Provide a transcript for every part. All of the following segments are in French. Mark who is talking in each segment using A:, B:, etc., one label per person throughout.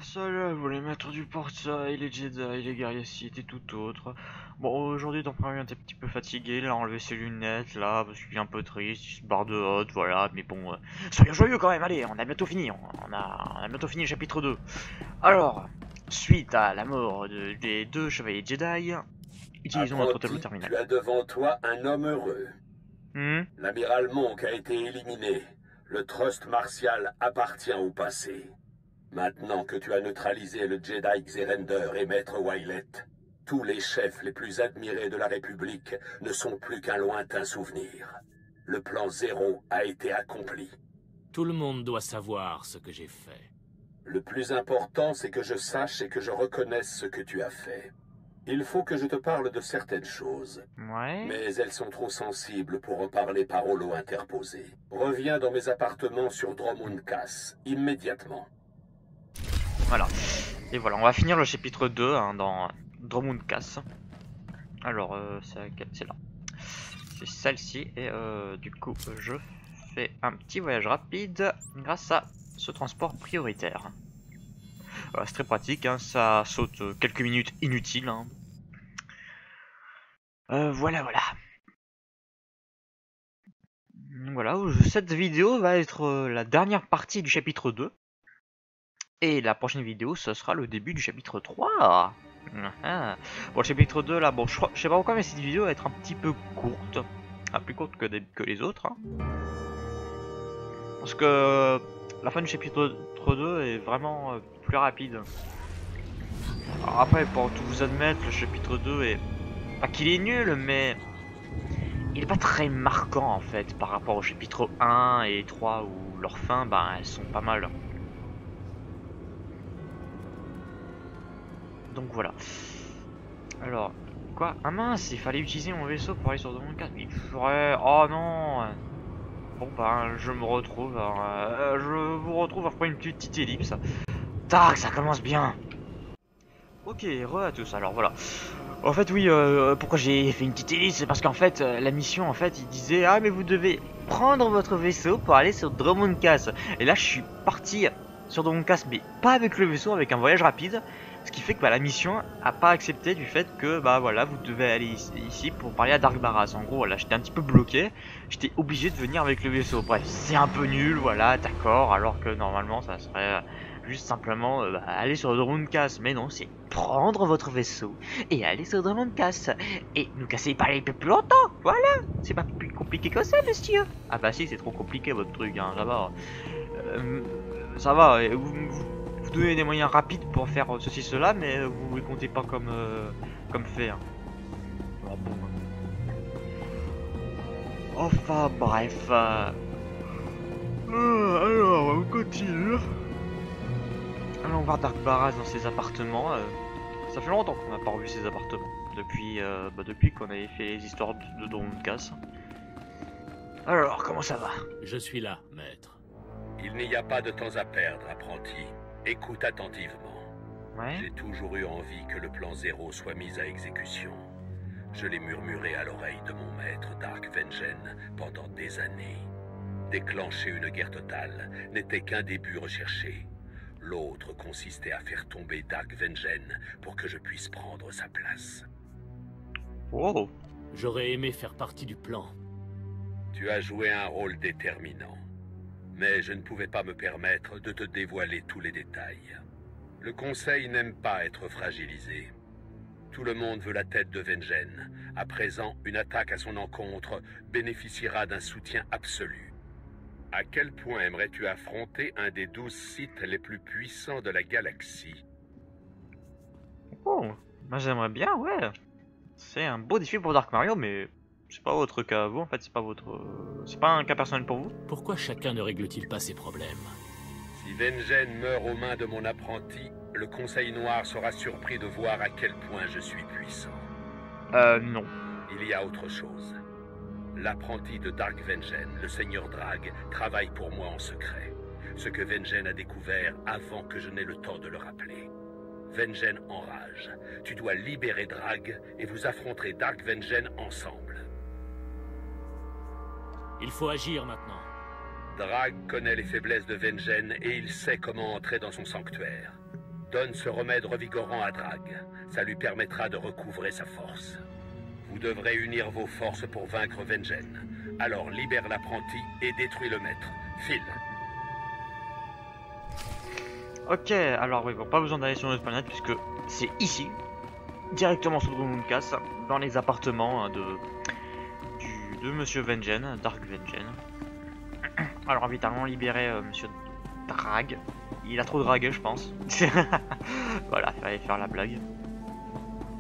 A: Ça je voulais mettre du portail, les Jedi, les guerriers Sith et tout autre. Bon, aujourd'hui, ton premier est un petit peu fatigué, il a enlevé ses lunettes, là, parce qu'il est un peu triste, il se barre de haute, voilà, mais bon, soyons joyeux quand même, allez, on a bientôt fini, on a bientôt fini le chapitre 2. Alors, suite à la mort des deux chevaliers Jedi, utilisons notre tableau
B: Apprenti,
A: terminal.
B: tu as devant toi un homme heureux. L'amiral Monk a été éliminé. Le trust martial appartient au passé. Maintenant que tu as neutralisé le Jedi Xerender et Maître Wylett, tous les chefs les plus admirés de la République ne sont plus qu'un lointain souvenir. Le plan zéro a été accompli.
C: Tout le monde doit savoir ce que j'ai fait.
B: Le plus important, c'est que je sache et que je reconnaisse ce que tu as fait. Il faut que je te parle de certaines choses.
A: Ouais.
B: Mais elles sont trop sensibles pour en parler par holo interposé. Reviens dans mes appartements sur Dromund Kaas, immédiatement.
A: Voilà. Et voilà, on va finir le chapitre 2 hein, dans Dromund Kaas. Alors, c'est là. C'est celle-ci. Et du coup, je fais un petit voyage rapide grâce à ce transport prioritaire. Voilà, c'est très pratique, hein, ça saute quelques minutes inutiles. Hein. Voilà. Voilà, cette vidéo va être la dernière partie du chapitre 2. Et la prochaine vidéo, ce sera le début du chapitre 3. Bon, le chapitre 2, là, bon, je sais pas pourquoi, mais cette vidéo va être un petit peu courte. Plus courte que les autres. Hein. Parce que la fin du chapitre 2 est vraiment plus rapide. Alors après, pour tout vous admettre, le chapitre 2 est... Pas qu'il est nul, mais... Il est pas très marquant, en fait, par rapport au chapitre 1 et 3, où leurs fins, ben, elles sont pas mal. Donc voilà. Alors, quoi? Ah mince, il fallait utiliser mon vaisseau pour aller sur Dromund Kaas. Il ferait... Oh non. Bon ben, je me retrouve... je vous retrouve après une petite ellipse. Tac, ça commence bien. Ok, re à tous, alors voilà. En fait oui, pourquoi j'ai fait une petite ellipse, c'est parce qu'en fait, la mission, en fait, il disait... Ah mais vous devez prendre votre vaisseau pour aller sur Dromund Kaas. Et là, je suis parti sur Dromund Kaas, mais pas avec le vaisseau, avec un voyage rapide. Ce qui fait que bah, la mission a pas accepté du fait que bah voilà, vous devez aller ici pour parler à Dark Barras. En gros voilà, j'étais un petit peu bloqué, j'étais obligé de venir avec le vaisseau. Bref, c'est un peu nul, voilà, d'accord, alors que normalement ça serait juste simplement bah, aller sur Dromund Kaas. Mais non, c'est prendre votre vaisseau et aller sur Dromund Kaas. Et nous casser pas les pieds plus longtemps, voilà. C'est pas plus compliqué que ça, monsieur. Ah bah si, c'est trop compliqué votre truc, hein, ça va, vous donnez des moyens rapides pour faire ceci cela, mais vous ne comptez pas comme comme fait. Hein. Alors, bon. Enfin bref. Alors on continue. Allons voir Dark Barras dans ses appartements. Ça fait longtemps qu'on n'a pas revu ses appartements. Depuis qu'on avait fait les histoires de Dromund Kaas. Alors comment ça va?
C: Je suis là, maître.
B: Il n'y a pas de temps à perdre, apprenti. Écoute attentivement.
A: Ouais.
B: J'ai toujours eu envie que le plan zéro soit mis à exécution. Je l'ai murmuré à l'oreille de mon maître Dark Vengeance pendant des années. Déclencher une guerre totale n'était qu'un début recherché. L'autre consistait à faire tomber Dark Vengeance pour que je puisse prendre sa place.
A: Wow.
C: J'aurais aimé faire partie du plan.
B: Tu as joué un rôle déterminant. Mais je ne pouvais pas me permettre de te dévoiler tous les détails. Le Conseil n'aime pas être fragilisé. Tout le monde veut la tête de Vengeance. À présent, une attaque à son encontre bénéficiera d'un soutien absolu. À quel point aimerais-tu affronter un des 12 sites les plus puissants de la galaxie?
A: Oh, moi j'aimerais bien, ouais. C'est un beau défi pour Dark Mario, mais c'est pas votre cas à vous, en fait, c'est pas un cas personnel pour vous.
C: Pourquoi chacun ne règle-t-il pas ses problèmes?
B: Si Vengeance meurt aux mains de mon apprenti, le Conseil Noir sera surpris de voir à quel point je suis puissant.
A: Non.
B: Il y a autre chose. L'apprenti de Dark Vengeance, le Seigneur Drag, travaille pour moi en secret. Ce que Vengeance a découvert avant que je n'ai le temps de le rappeler. Vengeance enrage. Tu dois libérer Drag et vous affronterez Dark Vengeance ensemble.
C: Il faut agir maintenant.
B: Drag connaît les faiblesses de Vengeance et il sait comment entrer dans son sanctuaire. Donne ce remède revigorant à Drag. Ça lui permettra de recouvrer sa force. Vous devrez unir vos forces pour vaincre Vengen. Alors libère l'apprenti et détruis le maître. File.
A: Ok, alors oui, bon, pas besoin d'aller sur notre planète puisque c'est ici, directement sur Dromundkas, dans les appartements de Monsieur Vengen, Dark Vengen. Alors évidemment libérer Monsieur Drag. Il a trop dragué, je pense. Voilà, fallait faire la blague.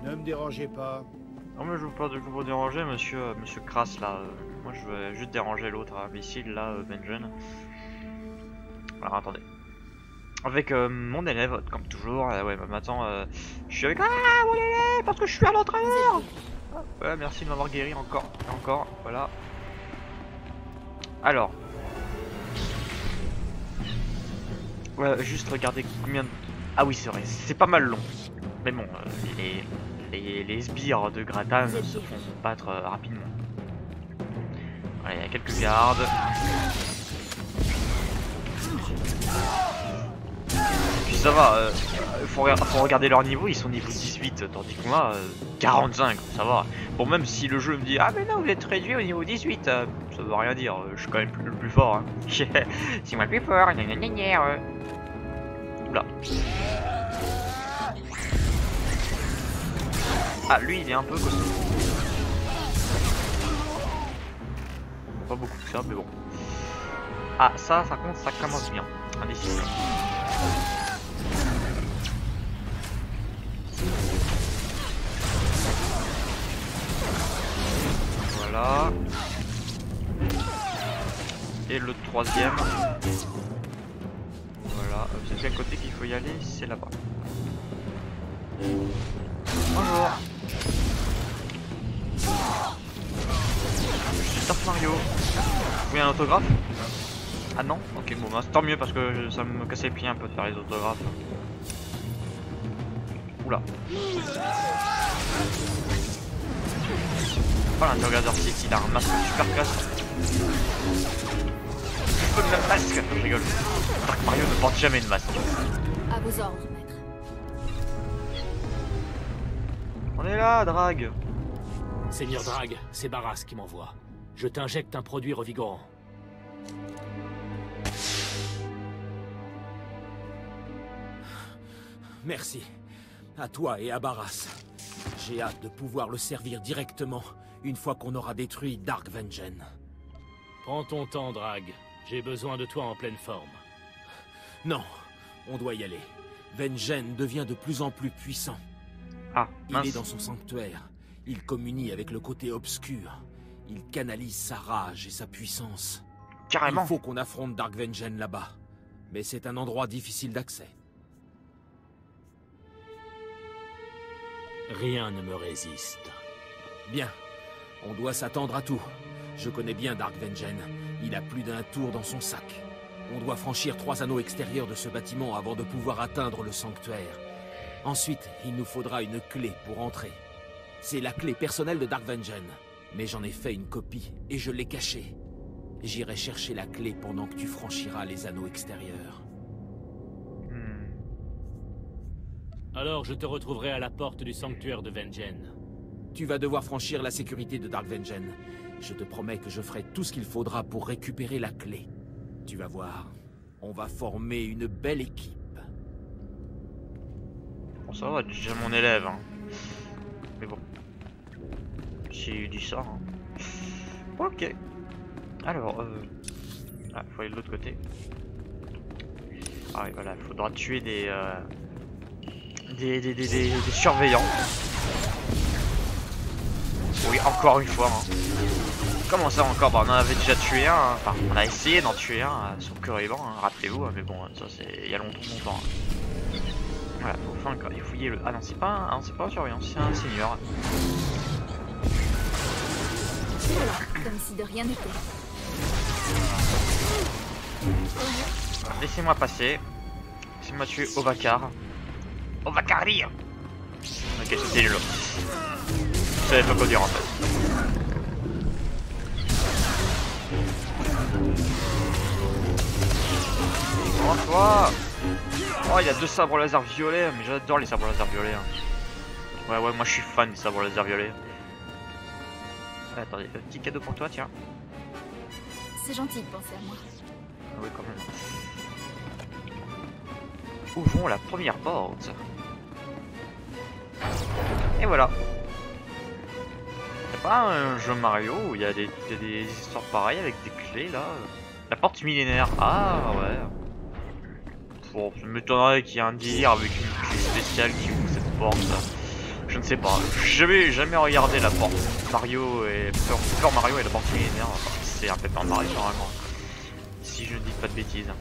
D: Ne me dérangez pas.
A: Non mais je veux pas vous déranger, Monsieur Kras là. Moi je veux juste déranger l'autre imbécile là, Vengen. Alors attendez. Avec mon élève, comme toujours. Ouais, bah, maintenant, je suis avec mon élève parce que je suis à l'entraîneur. Ouais, merci de m'avoir guéri encore, voilà. Alors, ouais, juste regardez combien de... Ah oui, c'est vrai, c'est pas mal long. Mais bon, les sbires de Gratan se font battre rapidement. Voilà, il y a quelques gardes. Puis ça va, faut regarder leur niveau, ils sont niveau 18, tandis que moi, 45, ça va. Bon, même si le jeu me dit, ah mais non, vous êtes réduit au niveau 18, ça veut rien dire, je suis quand même le plus fort. Hein. C'est moi le plus fort, Oula. Ah, lui, il est un peu costaud. Pas beaucoup que ça, mais bon. Ah, ça compte, ça commence bien. Indécis. Voilà. Et le troisième. Voilà. C'est de quel côté qu'il faut y aller? C'est là-bas. Bonjour. Je suis Dark Mario. Vous voulez un autographe? Ah non? Ok, bon bah tant mieux parce que ça me cassait les pieds un peu de faire les autographes. Oula. Oh, l'interrogateur site, il a un masque super classe. Je peux le même masque, je rigole. Dark Mario ne porte jamais de masque.
E: À vos ordres, maître.
A: On est là, Drag.
C: Seigneur Drag, c'est Barras qui m'envoie. Je t'injecte un produit revigorant.
F: Merci. À toi et à Barras. J'ai hâte de pouvoir le servir directement une fois qu'on aura détruit Dark Vengen.
C: Prends ton temps, Drag. J'ai besoin de toi en pleine forme.
F: Non, on doit y aller. Vengen devient de plus en plus puissant.
A: Ah, mince.
F: Il est dans son sanctuaire. Il communie avec le côté obscur. Il canalise sa rage et sa puissance.
A: Carrément.
F: Il faut qu'on affronte Dark Vengen là-bas. Mais c'est un endroit difficile d'accès.
C: Rien ne me résiste.
F: Bien. On doit s'attendre à tout. Je connais bien Dark Vengen. Il a plus d'un tour dans son sac. On doit franchir 3 anneaux extérieurs de ce bâtiment avant de pouvoir atteindre le sanctuaire. Ensuite, il nous faudra une clé pour entrer. C'est la clé personnelle de Dark Vengen. Mais j'en ai fait une copie et je l'ai cachée. J'irai chercher la clé pendant que tu franchiras les anneaux extérieurs.
C: Alors je te retrouverai à la porte du sanctuaire de Vengen.
F: Tu vas devoir franchir la sécurité de Dark Vengen. Je te promets que je ferai tout ce qu'il faudra pour récupérer la clé. Tu vas voir, on va former une belle équipe.
A: Bon, ça va, déjà mon élève. Hein. Mais bon. J'ai dit ça. Hein. Ok. Alors, ah, faut aller de l'autre côté. Ah oui, voilà, il faudra tuer des surveillants. Oui, encore une fois. Hein. Comment ça encore? Bah, on en avait déjà tué un. Hein. Enfin, on a essayé d'en tuer un sur Curiban, hein, rappelez-vous. Hein, mais bon, ça c'est il y a longtemps. Hein. Voilà, faut enfin il fouiller le. Ah non, c'est pas un surveillant, c'est un seigneur.
E: Voilà, comme si de rien n'était.
A: Laissez-moi passer. Laissez-moi tuer Ovacar. Ovacarir. Ok, c'était nul. Je savais pas quoi dire en fait. Prends-toi. Oh, il y a 2 sabres laser violets, mais j'adore les sabres laser violets. Hein. Ouais, moi je suis fan des sabres laser violets. Attendez, un petit cadeau pour toi, tiens.
E: C'est gentil de penser à moi.
A: Ah oui, quand même. Ouvrons la première porte. Et voilà. C'est pas un jeu Mario où il y a des histoires pareilles avec des clés là. La porte millénaire. Ah ouais. Bon, je m'étonnerais qu'il y ait un délire avec une clé spéciale qui ouvre cette porte. Je ne sais pas. Jamais regardé la porte Mario et Super Mario et la porte millénaire. Enfin, c'est un Paper Mario normalement. Si je ne dis pas de bêtises.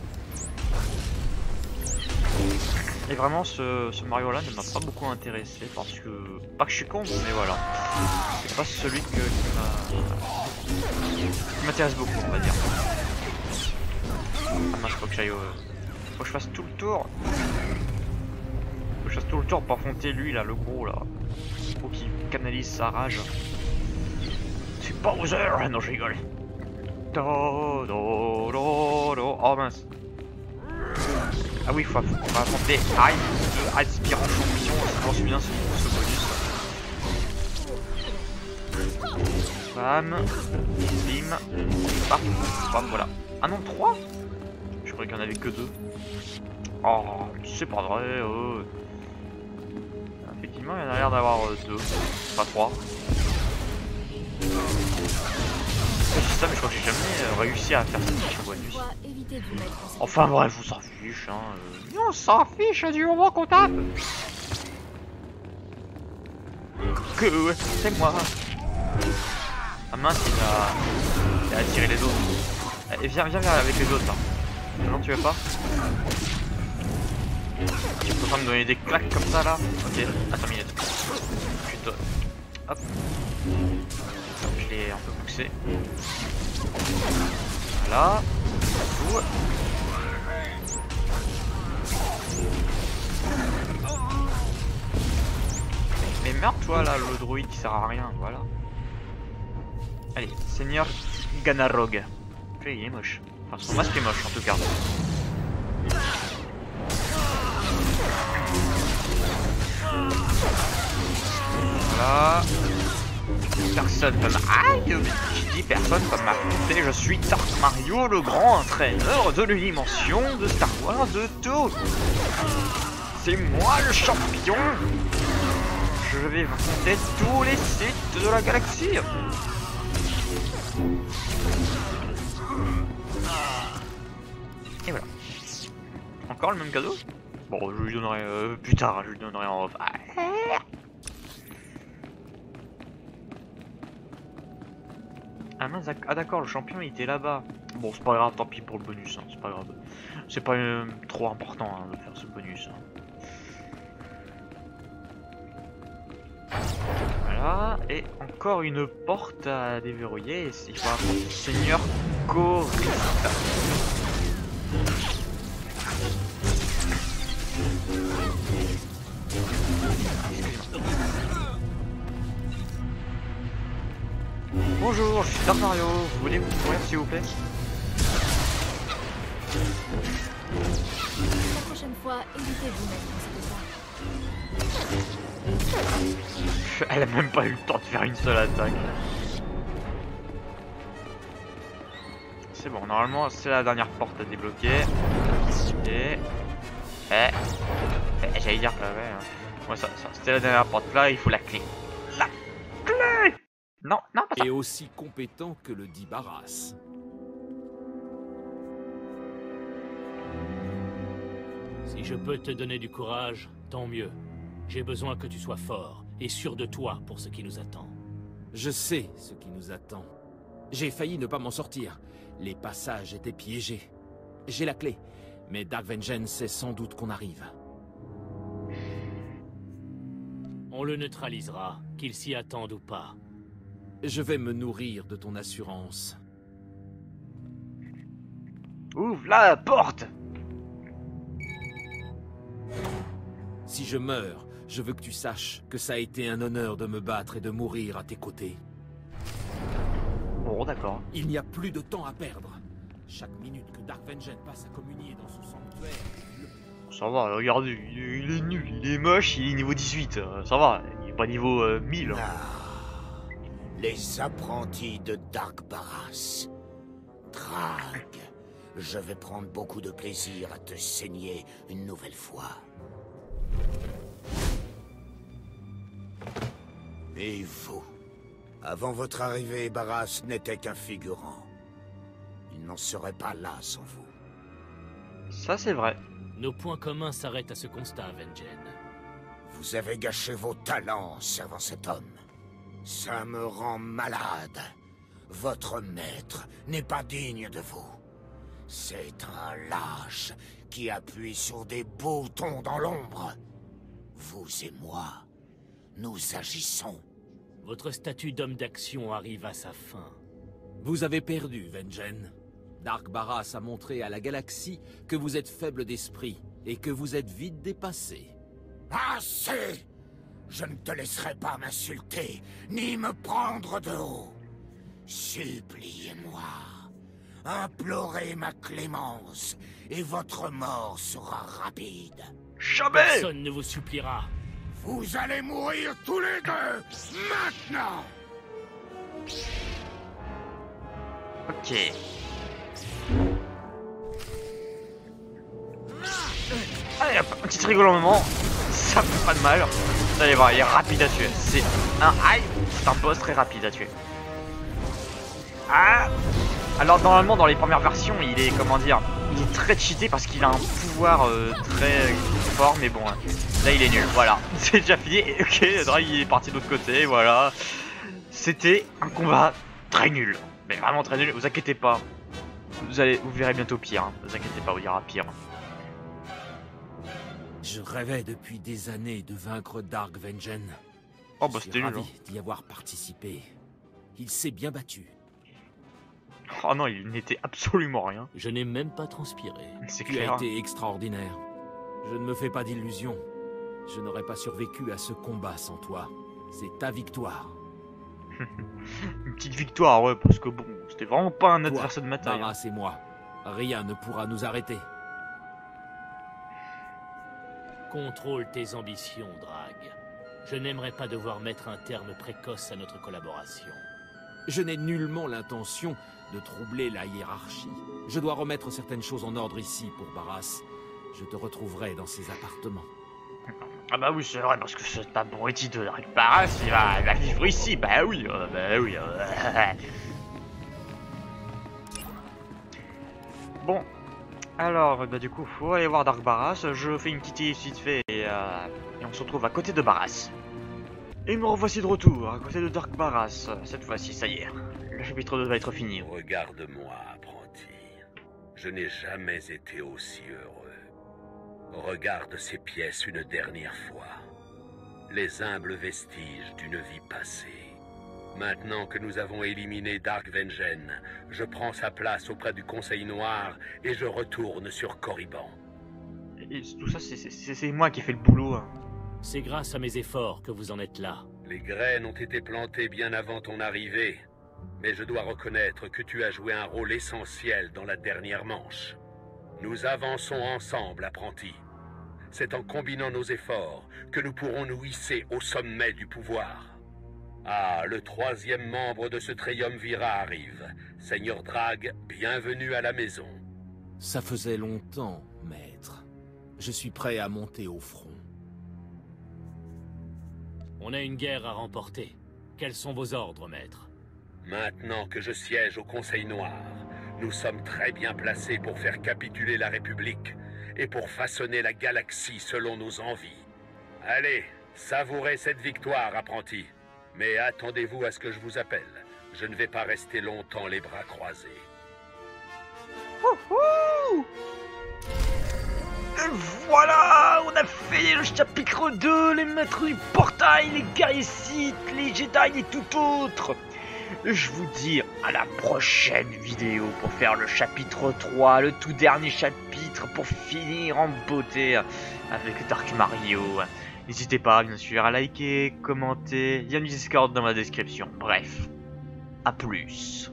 A: Et vraiment ce Mario là ne m'a pas beaucoup intéressé parce que... Pas que je suis con, mais voilà. C'est pas celui qui m'intéresse beaucoup, on va dire. Ah mince, faut que j'aille au... Faut que je fasse tout le tour. Faut que je fasse tout le tour pour affronter lui là, le gros là. Faut qu'il canalise sa rage. C'est Bowser. Non, je rigole. Oh mince. Ah oui, faut affronter Ice, aspirant champion, je pense bien ce bonus. Bam, bim, bam, bam, voilà. Ah non, 3 ? Je croyais qu'il n'y en avait que 2. Oh, c'est pas vrai. Effectivement, il y en a l'air d'avoir 2, pas 3. C'est ça, mais je crois que j'ai jamais réussi à faire cette mission bonus. Enfin bref, on s'en fiche, hein. On s'en fiche du moment qu'on tape. Que c'est moi. Ah mince, il a attiré les autres. Et viens avec les autres là. Non, tu veux pas? Tu peux pas me donner des claques comme ça là? Ok, attends une minute. Putain. Hop. Je l'ai un peu poussé. Voilà. Tout. Mais meurs toi là, le druide qui sert à rien, voilà. Allez, Seigneur Ganarog. Il est moche. Enfin, son masque est moche en tout cas. Voilà. Personne peut m'aïe, je dis personne peut m'affronter, je suis Dark Mario, le grand entraîneur de l'unimension de Star Wars de tout. C'est moi le champion. Je vais affronter tous les sites de la galaxie. Et voilà. Encore le même cadeau? Bon, je lui donnerai plus tard, je lui donnerai en off. Ah mince, ah d'accord, le champion il était là-bas. Bon, c'est pas grave, tant pis pour le bonus, hein, c'est pas grave. C'est pas trop important hein, de faire ce bonus. Hein. Voilà, et encore une porte à déverrouiller. Il faut affronter Seigneur Corista. Bonjour, je suis Dark Mario, vous voulez vous courir s'il vous plaît?
E: La prochaine fois, évitez de vous mettre dans cet état.
A: Elle a même pas eu le temps de faire une seule attaque. C'est bon, normalement c'est la dernière porte à débloquer. Et... j'allais dire que là, ouais, hein. Ouais, ça c'était la dernière porte là, il faut la clé. La clé! Non, pas ça.
F: Et aussi compétent que le dit Barras.
C: Si je peux te donner du courage, tant mieux. J'ai besoin que tu sois fort et sûr de toi pour ce qui nous attend.
F: Je sais ce qui nous attend. J'ai failli ne pas m'en sortir. Les passages étaient piégés. J'ai la clé, mais Dark Vengeance sait sans doute qu'on arrive.
C: On le neutralisera, qu'il s'y attende ou pas.
F: Je vais me nourrir de ton assurance.
A: Ouvre la porte!
F: Si je meurs, je veux que tu saches que ça a été un honneur de me battre et de mourir à tes côtés.
A: Bon, d'accord.
F: Il n'y a plus de temps à perdre. Chaque minute que Dark Vengeance passe à communier dans son sanctuaire...
A: Ça va, regardez, il est nul, il est moche, il est niveau 18, ça va, il est pas niveau 1000.
D: Ah, les apprentis de Dark Barras. Drag, je vais prendre beaucoup de plaisir à te saigner une nouvelle fois. Et vous? Avant votre arrivée, Barras n'était qu'un figurant. Il n'en serait pas là sans vous.
A: Ça c'est vrai.
C: Nos points communs s'arrêtent à ce constat, Vengen.
D: Vous avez gâché vos talents en servant cet homme. Ça me rend malade. Votre maître n'est pas digne de vous. C'est un lâche qui appuie sur des boutons dans l'ombre. Vous et moi, nous agissons.
C: Votre statut d'homme d'action arrive à sa fin.
F: Vous avez perdu, Vengen. Dark Barras a montré à la galaxie que vous êtes faible d'esprit et que vous êtes vite dépassé.
D: Assez! Je ne te laisserai pas m'insulter, ni me prendre de haut. Suppliez-moi. Implorez ma clémence, et votre mort sera rapide.
A: Jamais.
C: Personne ne vous suppliera.
D: Vous allez mourir tous les deux, maintenant!
A: Ok. Allez hop, un petit rigolo moment, ça fait pas de mal. Vous allez voir, il est rapide à tuer. C'est un boss très rapide à tuer. Ah. Alors normalement dans les premières versions, il est comment dire, il est très cheaté parce qu'il a un pouvoir très fort, mais bon, là il est nul. Voilà, c'est déjà fini. Ok, Drake il est parti de l'autre côté, voilà. C'était un combat très nul, mais vraiment très nul. Vous inquiétez pas, vous verrez bientôt pire. Hein. Vous inquiétez pas, il y aura pire.
F: Je rêvais depuis des années de vaincre Dark Vengen.
A: Oh bah c'était nul.
F: Je suis ravi d'y avoir participé. Il s'est bien battu.
A: Oh non, il n'était absolument rien.
C: Je n'ai même pas transpiré.
A: C'est
F: Tu
A: clair.
F: as été extraordinaire. Je ne me fais pas d'illusions. Je n'aurais pas survécu à ce combat sans toi. C'est ta victoire.
A: Une petite victoire, ouais, parce que bon, c'était vraiment pas un
F: Toi,
A: adversaire de ma taille. Hein.
F: Barras et moi, rien ne pourra nous arrêter.
C: Contrôle tes ambitions, Drag. Je n'aimerais pas devoir mettre un terme précoce à notre collaboration.
F: Je n'ai nullement l'intention de troubler la hiérarchie. Je dois remettre certaines choses en ordre ici pour Barras. Je te retrouverai dans ses appartements.
A: Ah bah oui, c'est vrai, parce que cet abruti de Dark Barras, il va vivre ici. Bah oui, bah oui. Bon, alors, bah du coup, faut aller voir Dark Barras. Je fais une petite liste vite fait et on se retrouve à côté de Barras. Et me revoici de retour, à côté de Dark Barras. Cette fois-ci, ça y est, le chapitre 2 va être fini.
B: Regarde-moi, apprenti. Je n'ai jamais été aussi heureux. Regarde ces pièces une dernière fois. Les humbles vestiges d'une vie passée. Maintenant que nous avons éliminé Dark Vengen, je prends sa place auprès du Conseil Noir et je retourne sur Korriban.
A: Et tout ça, c'est moi qui ai fait le boulot. Hein.
C: C'est grâce à mes efforts que vous en êtes là.
B: Les graines ont été plantées bien avant ton arrivée, mais je dois reconnaître que tu as joué un rôle essentiel dans la dernière manche. Nous avançons ensemble, apprenti. C'est en combinant nos efforts que nous pourrons nous hisser au sommet du pouvoir. Ah, le troisième membre de ce triumvirat arrive. Seigneur Drag, bienvenue à la maison.
F: Ça faisait longtemps, maître. Je suis prêt à monter au front.
C: On a une guerre à remporter. Quels sont vos ordres, maître?
B: Maintenant que je siège au Conseil Noir, nous sommes très bien placés pour faire capituler la République et pour façonner la galaxie selon nos envies. Allez, savourez cette victoire, apprenti. Mais attendez-vous à ce que je vous appelle. Je ne vais pas rester longtemps les bras croisés.
A: Wouhou! Voilà, on a fait le chapitre 2, les maîtres du portail, les guerriers Sith, les Jedi et tout autre. Je vous dis à la prochaine vidéo pour faire le chapitre 3, le tout dernier chapitre pour finir en beauté avec Dark Mario. N'hésitez pas bien sûr à liker, commenter, il y a une Discord dans ma description. Bref, à plus.